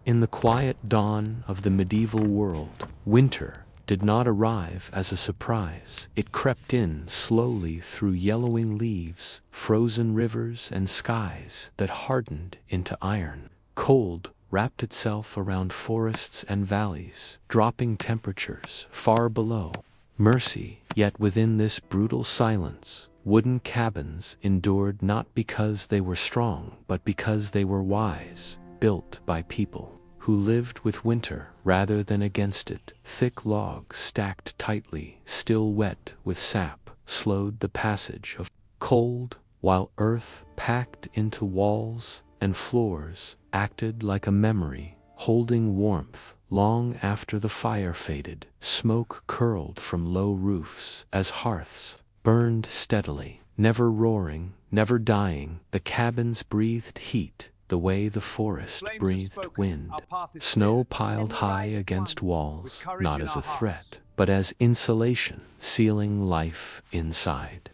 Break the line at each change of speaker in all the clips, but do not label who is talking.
In the quiet dawn of the medieval world, winter did not arrive as a surprise. It crept in slowly through yellowing leaves, frozen rivers, and skies that hardened into iron. Cold wrapped itself around forests and valleys, dropping temperatures far below mercy. Yet within this brutal silence, wooden cabins endured, not because they were strong, but because they were wise, built by people who lived with winter rather than against it. Thick logs stacked tightly, still wet with sap, slowed the passage of cold, while earth packed into walls and floors acted like a memory, holding warmth long after the fire faded. Smoke curled from low roofs as hearths burned steadily, never roaring, never dying. The cabins breathed heat the way the forest breathed wind. Snow piled high against walls, not as a threat, but as insulation, sealing life inside.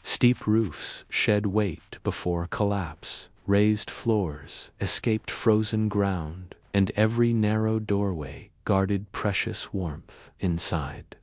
Steep roofs shed weight before collapse, raised floors escaped frozen ground, and every narrow doorway guarded precious warmth inside.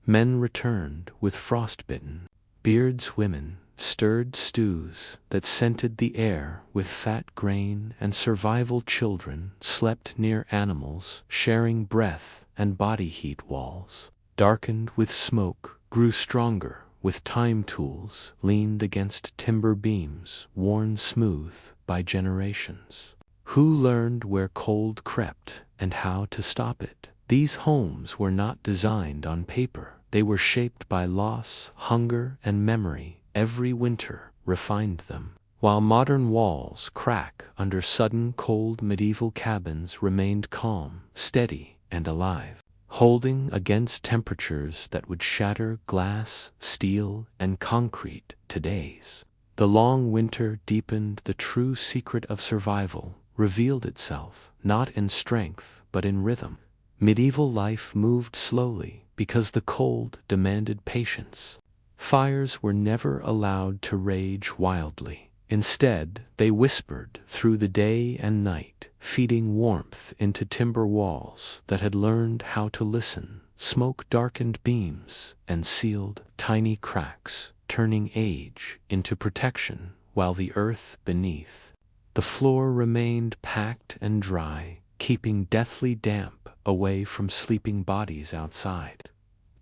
Men returned with frostbitten beards, women stirred stews that scented the air with fat grain, and survival children slept near animals, sharing breath and body heat. Walls, darkened with smoke, grew stronger with time. Tools leaned against timber beams, worn smooth by generations. Who learned where cold crept and how to stop it? These homes were not designed on paper. They were shaped by loss, hunger, and memory. Every winter refined them. While modern walls crack under sudden cold, medieval cabins remained calm, steady, and alive, holding against temperatures that would shatter glass, steel, and concrete. Today's the long winter deepened. The true secret of survival revealed itself, not in strength, but in rhythm. Medieval life moved slowly because the cold demanded patience. Fires were never allowed to rage wildly. Instead, they whispered through the day and night, feeding warmth into timber walls that had learned how to listen. Smoke darkened beams and sealed tiny cracks, turning age into protection, while the earth beneath the floor remained packed and dry, keeping deathly damp away from sleeping bodies outside.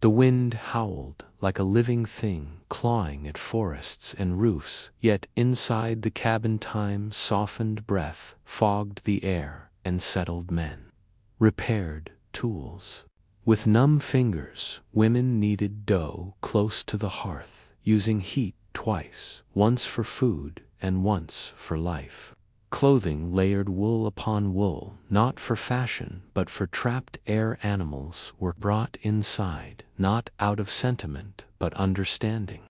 The wind howled like a living thing, clawing at forests and roofs, yet inside the cabin time softened breath, fogged the air, and settled men. Repaired tools. With numb fingers, women kneaded dough close to the hearth, using heat twice, once for food and once for life. Clothing layered wool upon wool, not for fashion but for trapped air. Animals were brought inside, not out of sentiment but understanding.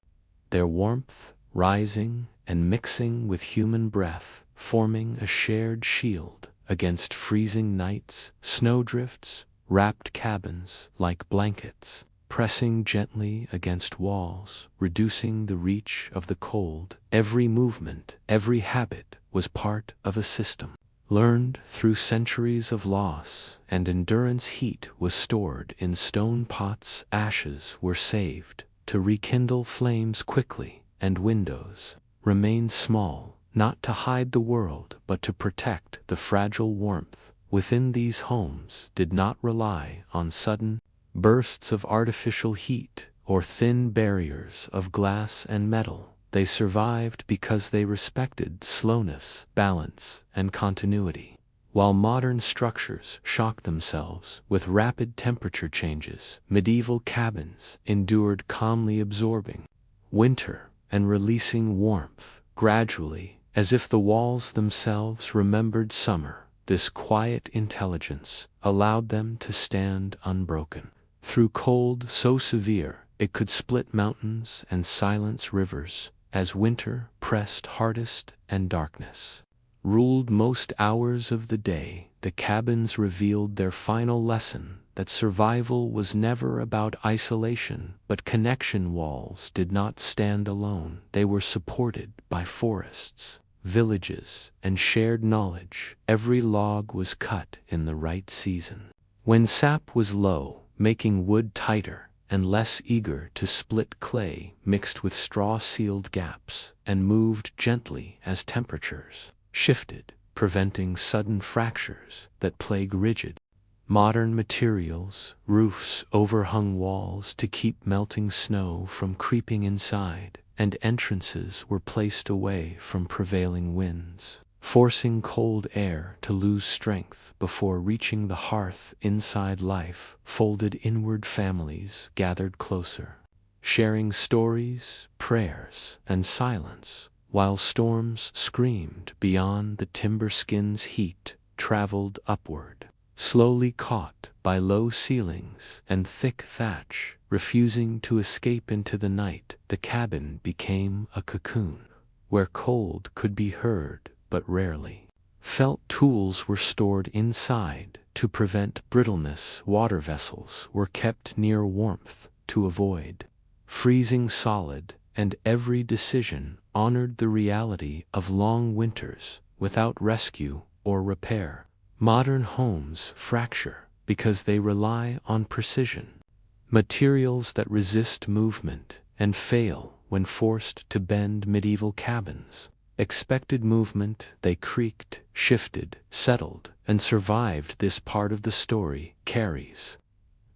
Their warmth rising and mixing with human breath, forming a shared shield against freezing nights. Snowdrifts wrapped cabins like blankets, pressing gently against walls, reducing the reach of the cold. Every movement, every habit was part of a system, learned through centuries of loss and endurance. Heat was stored in stone pots, ashes were saved to rekindle flames quickly, and windows remained small, not to hide the world but to protect the fragile warmth within. These homes did not rely on sudden bursts of artificial heat or thin barriers of glass and metal. They survived because they respected slowness, balance, and continuity. While modern structures shock themselves with rapid temperature changes, medieval cabins endured calmly, absorbing winter and releasing warmth gradually, as if the walls themselves remembered summer. This quiet intelligence allowed them to stand unbroken through cold so severe it could split mountains and silence rivers. As winter pressed hardest and darkness ruled most hours of the day, the cabins revealed their final lesson, that survival was never about isolation but connection. Walls did not stand alone. They were supported by forests, villages, and shared knowledge. Every log was cut in the right season. When sap was low, making wood tighter and less eager to split, clay mixed with straw sealed gaps and moved gently as temperatures shifted, preventing sudden fractures that plague rigid, modern materials. Roofs overhung walls to keep melting snow from creeping inside, and entrances were placed away from prevailing winds, forcing cold air to lose strength before reaching the hearth. Inside, life folded inward. Families gathered closer, sharing stories, prayers, and silence, while storms screamed beyond. The timber skins' heat traveled upward, slowly caught by low ceilings and thick thatch, refusing to escape into the night. The cabin became a cocoon, where cold could be heard but rarely felt. Tools were stored inside to prevent brittleness. Water vessels were kept near warmth to avoid freezing solid, and every decision honored the reality of long winters without rescue or repair. Modern homes fracture because they rely on precision, materials that resist movement and fail when forced to bend. Medieval cabins expected movement. They creaked, shifted, settled, and survived. This part of the story carries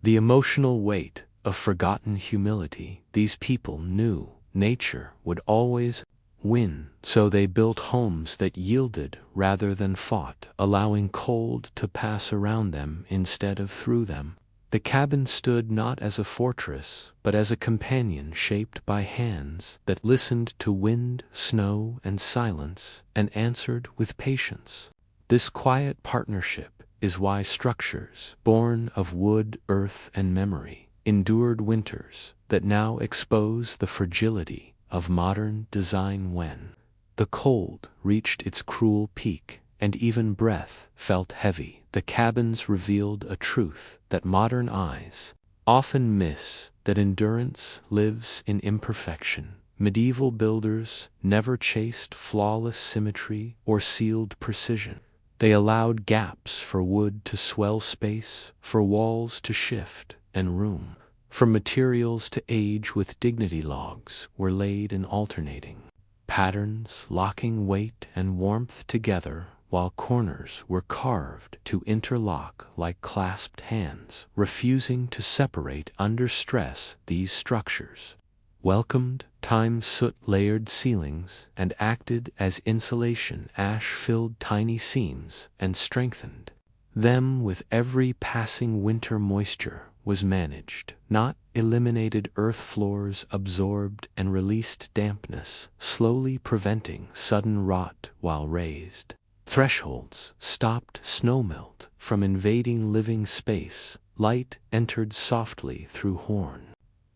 the emotional weight of forgotten humility. These people knew nature would always win, so they built homes that yielded rather than fought, allowing cold to pass around them instead of through them. The cabin stood not as a fortress, but as a companion shaped by hands that listened to wind, snow, and silence, and answered with patience. This quiet partnership is why structures born of wood, earth, and memory endured winters that now expose the fragility of modern design. When the cold reached its cruel peak and even breath felt heavy, the cabins revealed a truth that modern eyes often miss: that endurance lives in imperfection. Medieval builders never chased flawless symmetry or sealed precision. They allowed gaps for wood to swell, space for walls to shift, and room for materials to age with dignity. Logs were laid in alternating patterns, locking weight and warmth together, while corners were carved to interlock like clasped hands, refusing to separate under stress. These structures welcomed time, soot-layered ceilings, and acted as insulation. Ash filled tiny seams and strengthened them with every passing winter. Moisture was managed, not eliminated. Earth floors absorbed and released dampness, slowly preventing sudden rot, while raised thresholds stopped snowmelt from invading living space. Light entered softly through horn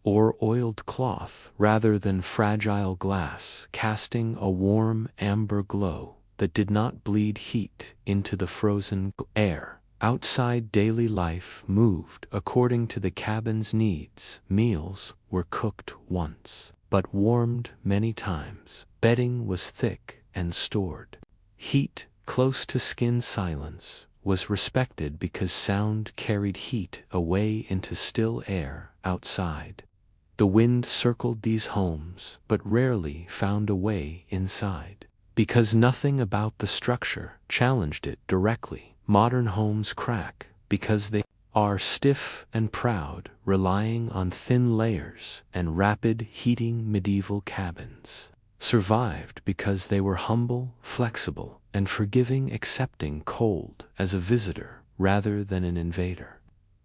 or oiled cloth rather than fragile glass, casting a warm amber glow that did not bleed heat into the frozen air. Outside, daily life moved according to the cabin's needs. Meals were cooked once, but warmed many times. Bedding was thick and stored heat close to skin. Silence was respected because sound carried heat away into still air outside. The wind circled these homes, but rarely found a way inside, because nothing about the structure challenged it directly. Modern homes crack because they are stiff and proud, relying on thin layers and rapid heating. Medieval cabins survived because they were humble, flexible, and forgiving, accepting cold as a visitor rather than an invader.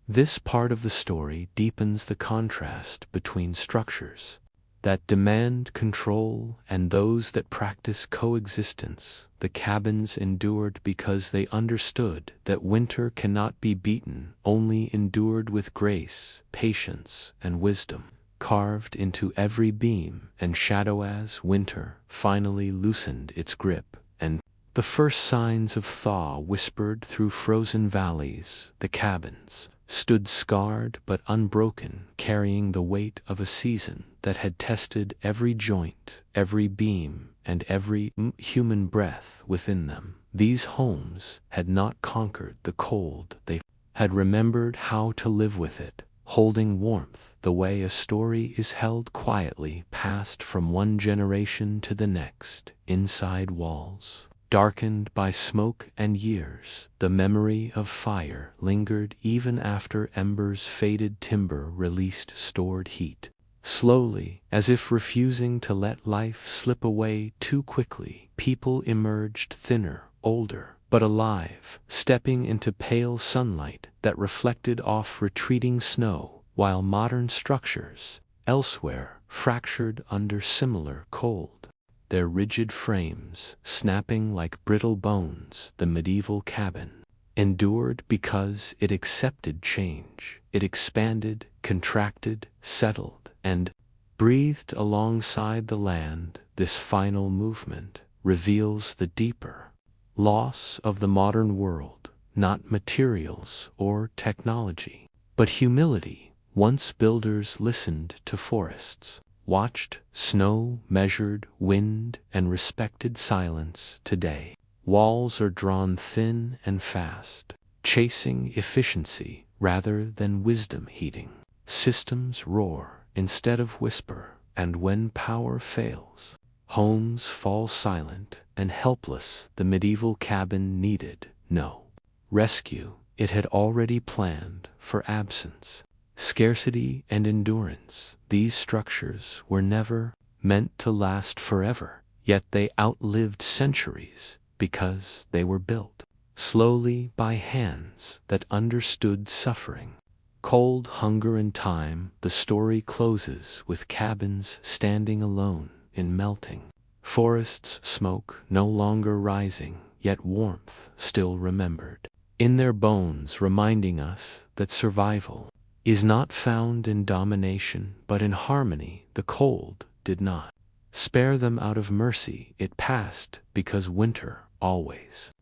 This part of the story deepens the contrast between structures that demand control and those that practice coexistence. The cabins endured because they understood that winter cannot be beaten, only endured with grace, patience, and wisdom, carved into every beam and shadow. As winter finally loosened its grip and the first signs of thaw whispered through frozen valleys, the cabins stood scarred but unbroken, carrying the weight of a season that had tested every joint, every beam, and every human breath within them. These homes had not conquered the cold, they had remembered how to live with it, holding warmth the way a story is held quietly passed from one generation to the next. Inside walls, darkened by smoke and years, the memory of fire lingered even after embers faded. Timber released stored heat. Slowly, as if refusing to let life slip away too quickly, people emerged, thinner, older, but alive, stepping into pale sunlight that reflected off retreating snow, while modern structures, elsewhere, fractured under similar cold, their rigid frames snapping like brittle bones. The medieval cabin endured because it accepted change. It expanded, contracted, settled, and breathed alongside the land. This final movement reveals the deeper loss of the modern world, not materials or technology, but humility. Once builders listened to forests, watched snow, measured wind, and respected silence. Today, walls are drawn thin and fast, chasing efficiency rather than wisdom. Heating systems roar instead of whisper, and when power fails, homes fall silent and helpless. The medieval cabin needed no rescue. It had already planned for absence, scarcity, and endurance. These structures were never meant to last forever, yet they outlived centuries because they were built slowly by hands that understood suffering, cold, hunger, and time. The story closes with cabins standing alone in melting forests, smoke no longer rising, yet warmth still remembered in their bones, reminding us that survival is not found in domination but in harmony. The cold did not spare them out of mercy, it passed because winter always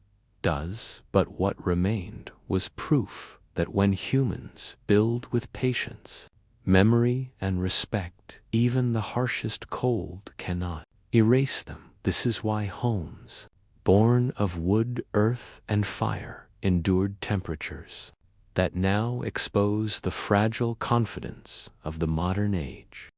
does. But what remained was proof that when humans build with patience, memory, and respect, even the harshest cold cannot erase them. This is why homes, born of wood, earth, and fire, endured temperatures that now expose the fragile confidence of the modern age.